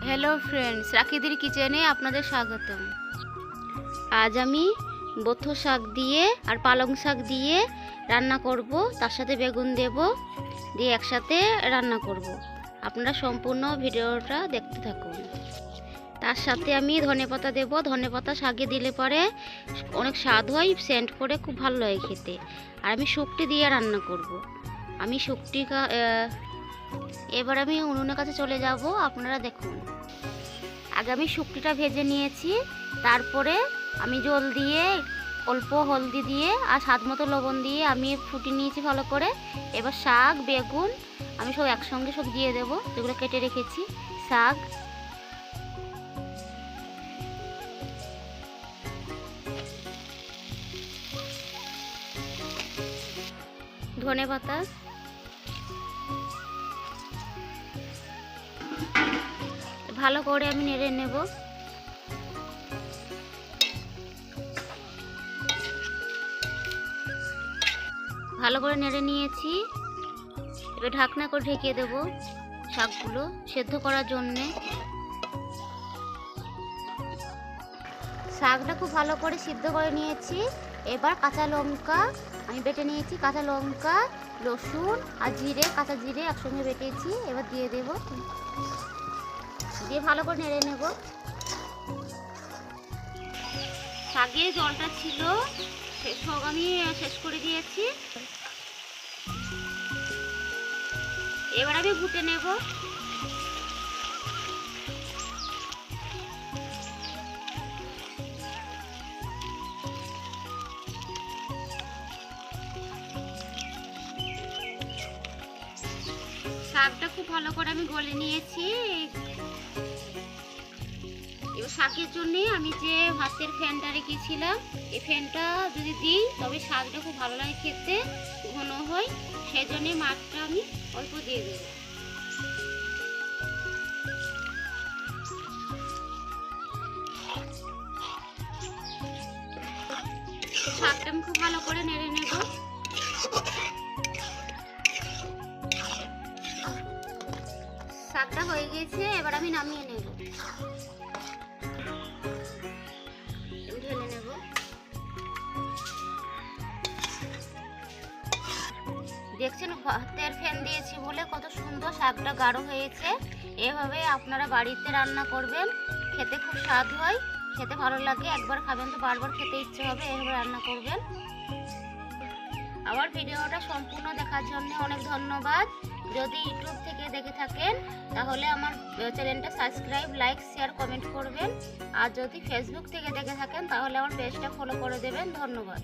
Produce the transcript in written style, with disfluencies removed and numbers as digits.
Hello friends, রাখিদির কিচেনে আপনাদের স্বাগতম। আজ আমি বথু শাক দিয়ে আর পালং শাক দিয়ে রান্না করব, তার সাথে বেগুন দেব, দিয়ে একসাথে রান্না করব। আপনারা সম্পূর্ণ ভিডিওটা দেখতে থাকুন। তার সাথে আমি ধনেপাতা দেব। ধনেপাতা শাকে দিলে পরে অনেক স্বাদ হয়, সেন্ট করে খুব ভালো লাগে খেতে। আর আমি শুকটি দিয়ে রান্না করব। আমি শুকটি এবার আমি উনুনের কাছে চলে যাব, আপনারা দেখুন। আগে আমি শুকটিটা ভেজে নিয়েছি, তারপরে আমি জল দিয়ে অল্প হলদি দিয়ে আর স্বাদ মতো লবণ দিয়ে আমি ফুটিয়ে নিয়েছি ভালো করে। এবার শাক বেগুন আমি সব একসঙ্গে সব দিয়ে দেবো, যেগুলো কেটে রেখেছি। শাক, ধনেপাতা, ভালো করে আমি নেড়ে নেব। ভালো করে নেড়ে নিয়েছি, এবার ঢাকনা করে ঢেকে দেব শাকগুলো সেদ্ধ করার জন্যে। শাকটা খুব ভালো করে সিদ্ধ করে নিয়েছি। এবার কাঁচা লঙ্কা আমি বেটে নিয়েছি, কাঁচা লঙ্কা, রসুন আর জিরে, কাঁচা জিরে একসঙ্গে বেটেছি, এবার দিয়ে দেব। দিয়ে ভালো করে নেড়ে নেব। শাকে জলটা ছিল সব আমি শেষ করে দিয়েছি। এবার আমি ঘুটে নেব। শাকটা খুব ভালো করে আমি গলে নিয়েছি। এবার শাকের জন্য আমি যে ভাতের ফ্যানটা রেখেছিলাম, এই ফ্যানটা যদি দিই তবে শাকটা খুব ভালো লাগে খেতে, ঘন হয়। সেই জন্যে মাছটা আমি অল্প দিয়ে দেব। শাকটা আমি খুব ভালো করে নেড়ে নেব। শাকটা হয়ে গেছে, এবার আমি নামিয়ে নেব, ঢেলে নেব। দেখছেন ভাতের ফ্যান দিয়েছি বলে কত সুন্দর শাকটা গাঢ় হয়েছে। এভাবে আপনারা বাড়িতে রান্না করবেন, খেতে খুব স্বাদ হয়, খেতে ভালো লাগে। একবার খাবেন তো বারবার খেতে ইচ্ছে হবে। এভাবে রান্না করবেন। আমার ভিডিওটা সম্পূর্ণ দেখার জন্য অনেক ধন্যবাদ। যদি ইউটিউব থেকে দেখে থাকেন তাহলে আমার চ্যানেলটা সাবস্ক্রাইব, লাইক, শেয়ার, কমেন্ট করবেন। আর যদি ফেসবুক থেকে দেখে থাকেন তাহলে আমার পেজটা ফলো করে দেবেন। ধন্যবাদ।